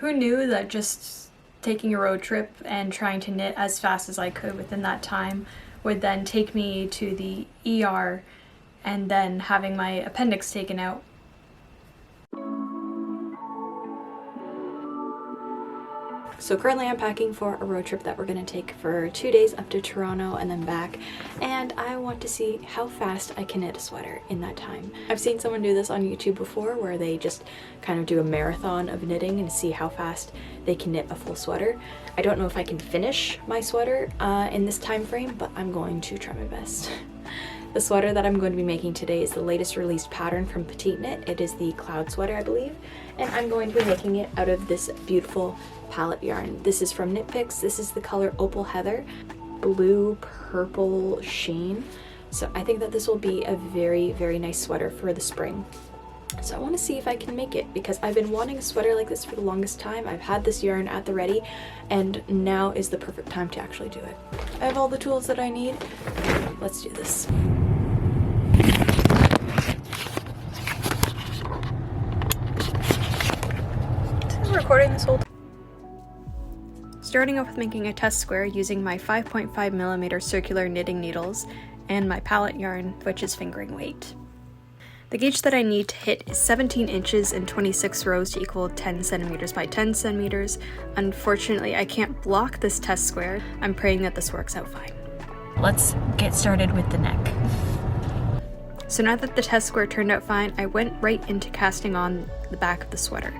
Who knew that just taking a road trip and trying to knit as fast as I could within that time would then take me to the ER and then having my appendix taken out. So currently I'm packing for a road trip that we're going to take for 2 days up to Toronto and then back, and I want to see how fast I can knit a sweater in that time. I've seen someone do this on YouTube before where they just kind of do a marathon of knitting and see how fast they can knit a full sweater. I don't know if I can finish my sweater in this time frame, but I'm going to try my best. The sweater that I'm going to be making today is the latest released pattern from Petite Knit. It is the Cloud Sweater, I believe, and I'm going to be making it out of this beautiful palette yarn. This is from Knitpicks. This is the color Opal Heather, blue purple sheen. So I think that this will be a very, very nice sweater for the spring. So I want to see if I can make it because I've been wanting a sweater like this for the longest time. I've had this yarn at the ready and now is the perfect time to actually do it. I have all the tools that I need. Let's do this. I'm recording this whole time. Starting off with making a test square using my 5.5mm circular knitting needles and my palette yarn, which is fingering weight. The gauge that I need to hit is 17 inches and 26 rows to equal 10 centimeters by 10 centimeters. Unfortunately, I can't block this test square. I'm praying that this works out fine. Let's get started with the neck. So now that the test square turned out fine, I went right into casting on the back of the sweater.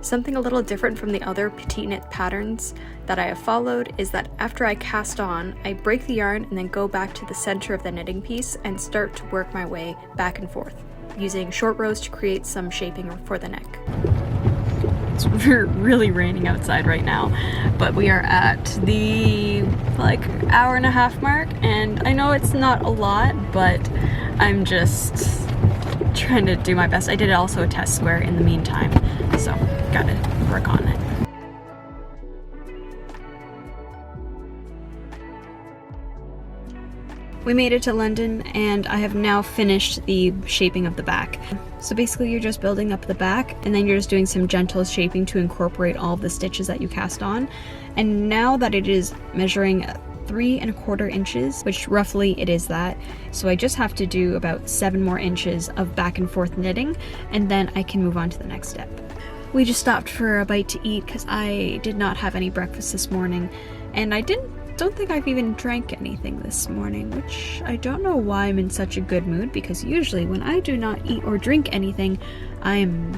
Something a little different from the other Petite Knit patterns that I have followed is that after I cast on, I break the yarn and then go back to the center of the knitting piece and start to work my way back and forth, using short rows to create some shaping for the neck. It's really raining outside right now, but we are at the hour-and-a-half mark, and I know it's not a lot, but I'm just trying to do my best. I did also a test square in the meantime, so gotta work on it. We made it to London and I have now finished the shaping of the back. So basically you're just building up the back and then you're just doing some gentle shaping to incorporate all of the stitches that you cast on. And now that it is measuring 3¼ inches, which roughly it is that, so I just have to do about 7 more inches of back and forth knitting and then I can move on to the next step. We just stopped for a bite to eat because I did not have any breakfast this morning, and I don't think I've even drank anything this morning, which I don't know why I'm in such a good mood, because usually when I do not eat or drink anything, I'm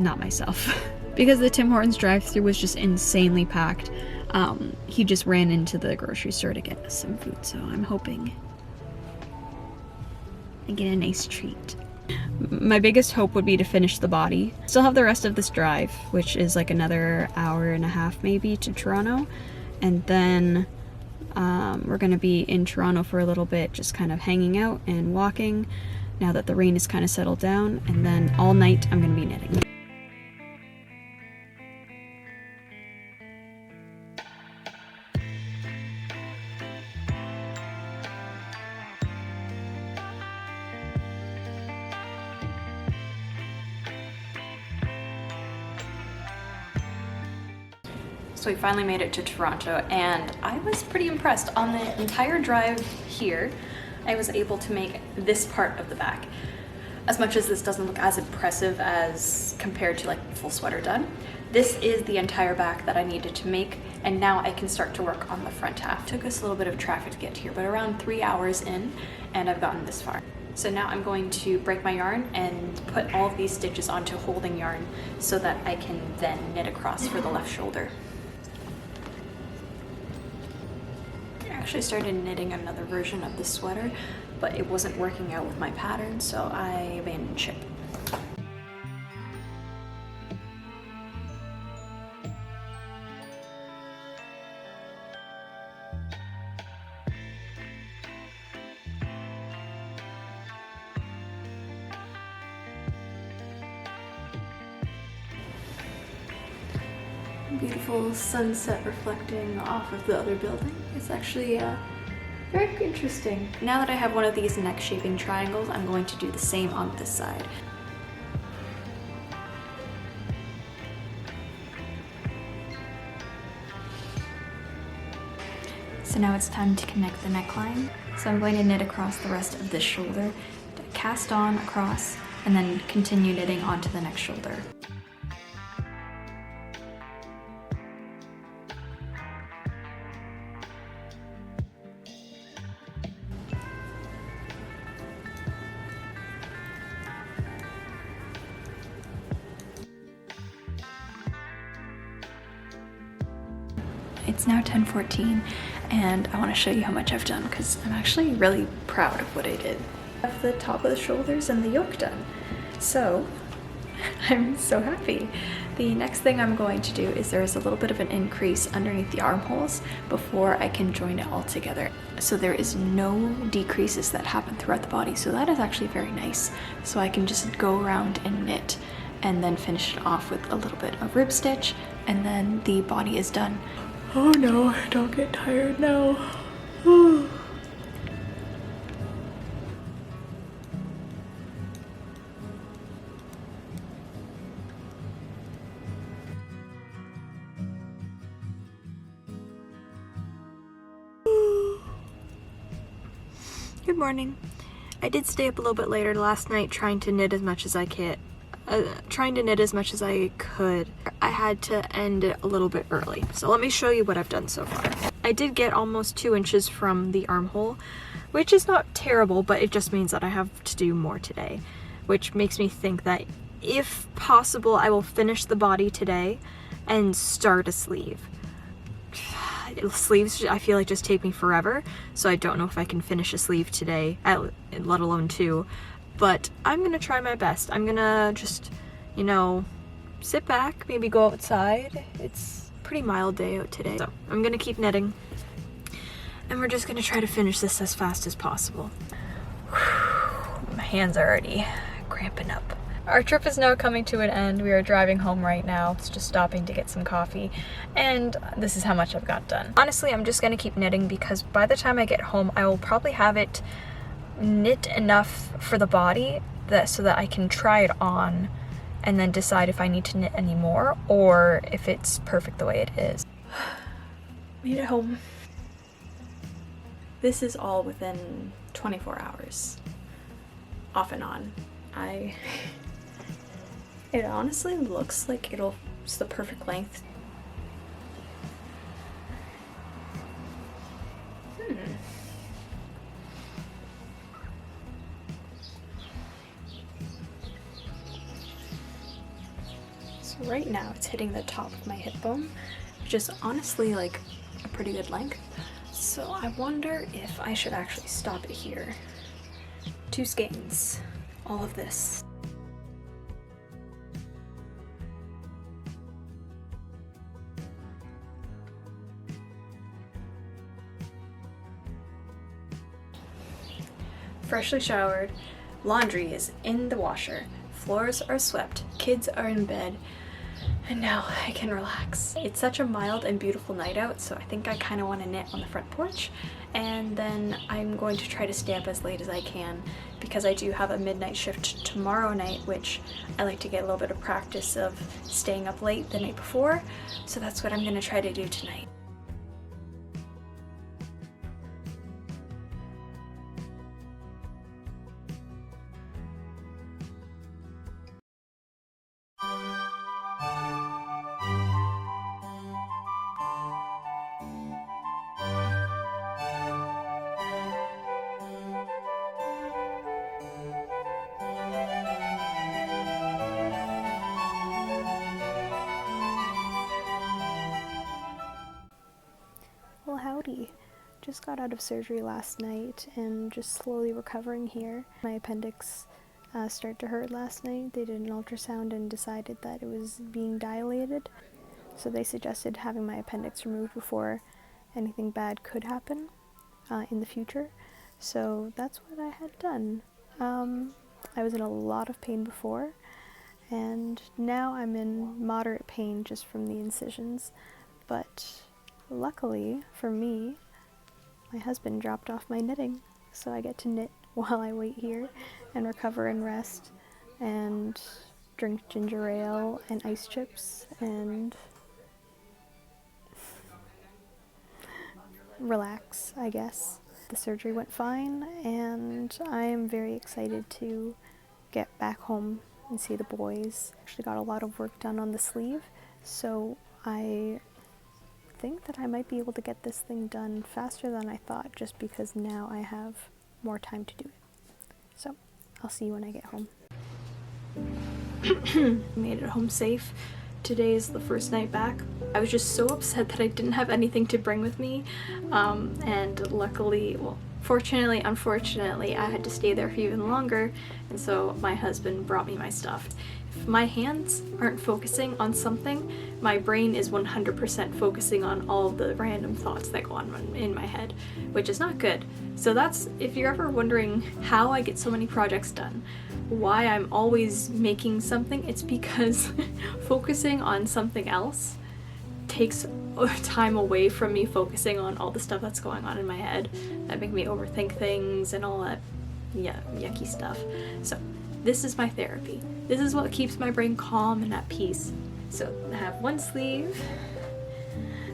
not myself. Because the Tim Hortons drive-thru was just insanely packed. He just ran into the grocery store to get us some food, so I'm hoping I get a nice treat. My biggest hope would be to finish the body. Still have the rest of this drive, which is like another hour-and-a-half maybe to Toronto. And then we're going to be in Toronto for a little bit, just kind of hanging out and walking now that the rain is kind of settled down. And then all night I'm going to be knitting. So we finally made it to Toronto and I was pretty impressed. On the entire drive here, I was able to make this part of the back. As much as this doesn't look as impressive as compared to like the full sweater done, this is the entire back that I needed to make, and now I can start to work on the front half. It took us a little bit of traffic to get here, but around 3 hours in and I've gotten this far. So now I'm going to break my yarn and put all of these stitches onto holding yarn so that I can then knit across for the left shoulder. I actually started knitting another version of this sweater, but it wasn't working out with my pattern, so I abandoned ship. Beautiful sunset reflecting off of the other building. It's actually very interesting. Now that I have one of these neck shaping triangles, I'm going to do the same on this side. So now it's time to connect the neckline. So I'm going to knit across the rest of this shoulder, cast on across, and then continue knitting onto the next shoulder. It's now 10:14 and I want to show you how much I've done because I'm actually really proud of what I did. I have the top of the shoulders and the yoke done. So I'm so happy. The next thing I'm going to do is there is a little bit of an increase underneath the armholes before I can join it all together. So there is no decreases that happen throughout the body. So that is actually very nice. So I can just go around and knit and then finish it off with a little bit of rib stitch and then the body is done. Oh no, don't get tired now. Good morning. I did stay up a little bit later last night trying to knit as much as I could. I had to end it a little bit early. So let me show you what I've done so far. I did get almost 2 inches from the armhole, which is not terrible, but it just means that I have to do more today, which makes me think that if possible, I will finish the body today and start a sleeve. Sleeves, I feel like, just take me forever, so I don't know if I can finish a sleeve today, let alone 2. But I'm gonna try my best. I'm gonna just, you know, sit back, maybe go outside. It's a pretty mild day out today. So I'm gonna keep knitting. And we're just gonna try to finish this as fast as possible. My hands are already cramping up. Our trip is now coming to an end. We are driving home right now. It's just stopping to get some coffee. And this is how much I've got done. Honestly, I'm just gonna keep knitting because by the time I get home, I will probably have it knit enough for the body so that I can try it on and then decide if I need to knit any more or if it's perfect the way it is. Made it home. This is all within 24 hours. Off and on. It honestly looks like it's the perfect length. So right now it's hitting the top of my hip bone, which is honestly like a pretty good length. So I wonder if I should actually stop it here. 2 skeins, all of this. Freshly showered, laundry is in the washer, floors are swept, kids are in bed, and now I can relax. It's such a mild and beautiful night out, so I think I kind of want to knit on the front porch, and then I'm going to try to stay up as late as I can because I do have a midnight shift tomorrow night, which I like to get a little bit of practice of staying up late the night before, so that's what I'm going to try to do tonight. Well, howdy. Just got out of surgery last night and just slowly recovering here. My appendix started to hurt last night. They did an ultrasound and decided that it was being dilated. So they suggested having my appendix removed before anything bad could happen in the future. So that's what I had done. I was in a lot of pain before, and now I'm in moderate pain just from the incisions. But luckily for me, my husband dropped off my knitting, so I get to knit while I wait here and recover and rest and drink ginger ale and ice chips and relax, I guess. The surgery went fine, and I'm very excited to get back home and see the boys. Actually got a lot of work done on the sleeve, so I think that I might be able to get this thing done faster than I thought, just because now I have more time to do it. So I'll see you when I get home. Made it home safe. Today is the first night back. I was just so upset that I didn't have anything to bring with me, and luckily, well, fortunately, unfortunately, I had to stay there for even longer, and so my husband brought me my stuff. If my hands aren't focusing on something, my brain is 100% focusing on all the random thoughts that go on in my head, which is not good. So that's, if you're ever wondering how I get so many projects done, why I'm always making something, it's because focusing on something else takes time away from me focusing on all the stuff that's going on in my head that make me overthink things and all that yucky stuff. So this is my therapy. This is what keeps my brain calm and at peace. So I have one sleeve,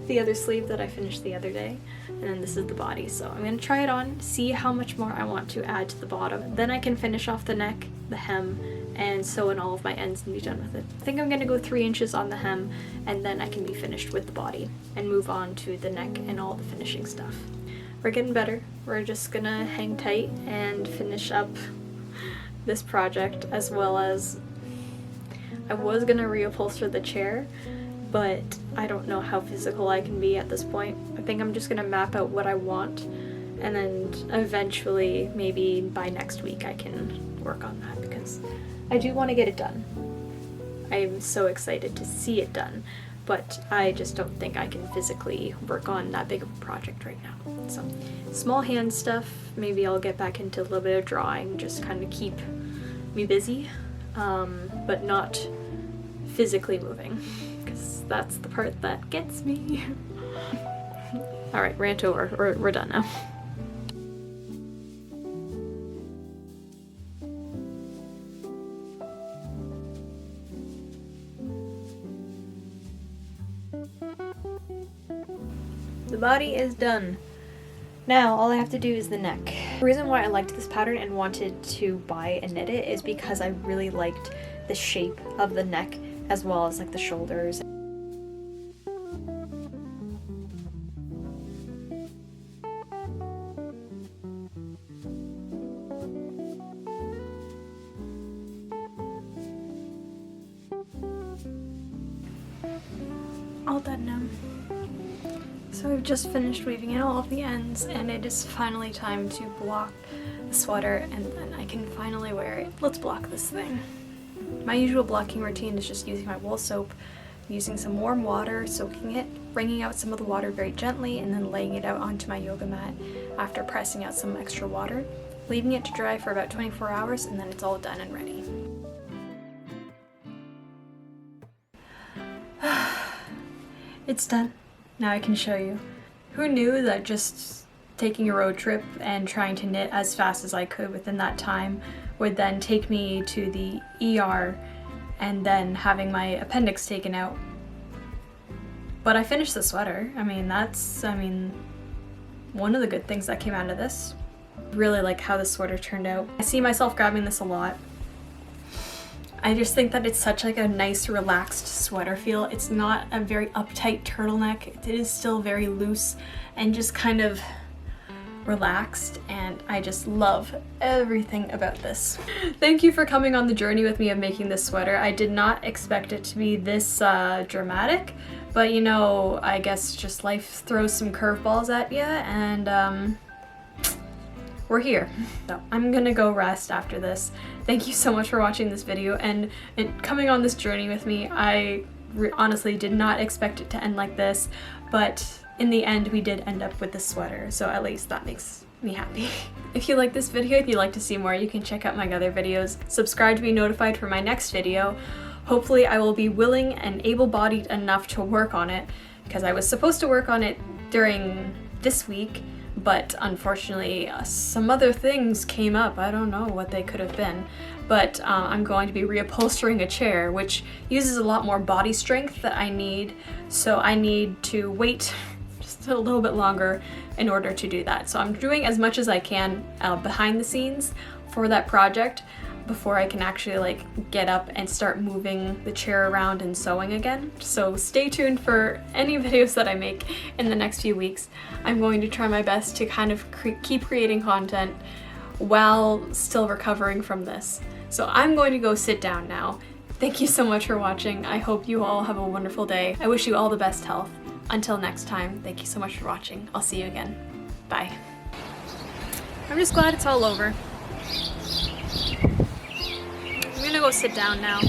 the other sleeve that I finished the other day, and then this is the body. So I'm gonna try it on, see how much more I want to add to the bottom. Then I can finish off the neck, the hem, and sew in all of my ends and be done with it. I think I'm gonna go 3 inches on the hem, and then I can be finished with the body and move on to the neck and all the finishing stuff. We're getting better. We're just gonna hang tight and finish up this project, as well as I was gonna reupholster the chair, but I don't know how physical I can be at this point. I think I'm just gonna map out what I want, and then eventually, maybe by next week, I can work on that, because I do want to get it done. I'm so excited to see it done, but I just don't think I can physically work on that big of a project right now. So small hand stuff, maybe I'll get back into a little bit of drawing, just kind of keep me busy, but not physically moving, because that's the part that gets me. All right, rant over. We're done now. The body is done. Now all I have to do is the neck. The reason why I liked this pattern and wanted to buy and knit it is because I really liked the shape of the neck, as well as like the shoulders. All done now. So I've just finished weaving in all of the ends, and it is finally time to block the sweater, and then I can finally wear it. Let's block this thing. My usual blocking routine is just using my wool soap, using some warm water, soaking it, wringing out some of the water very gently, and then laying it out onto my yoga mat after pressing out some extra water, leaving it to dry for about 24 hours, and then it's all done and ready. It's done. Now I can show you. Who knew that just taking a road trip and trying to knit as fast as I could within that time would then take me to the ER and then having my appendix taken out. But I finished the sweater. That's one of the good things that came out of this. Really like how the sweater turned out. I see myself grabbing this a lot. I just think that it's such like a nice relaxed sweater feel. It's not a very uptight turtleneck. It is still very loose and just kind of relaxed, and I just love everything about this. Thank you for coming on the journey with me of making this sweater. I did not expect it to be this dramatic, but you know, I guess just life throws some curveballs at you, and we're here. So I'm gonna go rest after this. Thank you so much for watching this video and coming on this journey with me. I honestly did not expect it to end like this, but in the end we did end up with this sweater, so at least that makes me happy. If you like this video, if you'd like to see more, you can check out my other videos. Subscribe to be notified for my next video. Hopefully I will be willing and able-bodied enough to work on it, because I was supposed to work on it during this week, but unfortunately some other things came up. I don't know what they could have been, but I'm going to be reupholstering a chair, which uses a lot more body strength that I need, so I need to wait just a little bit longer in order to do that. So I'm doing as much as I can behind the scenes for that project before I can actually like get up and start moving the chair around and sewing again. So stay tuned for any videos that I make in the next few weeks. I'm going to try my best to kind of keep creating content while still recovering from this. So I'm going to go sit down now. Thank you so much for watching. I hope you all have a wonderful day. I wish you all the best health. Until next time, thank you so much for watching. I'll see you again. Bye. I'm just glad it's all over. I'm gonna go sit down now.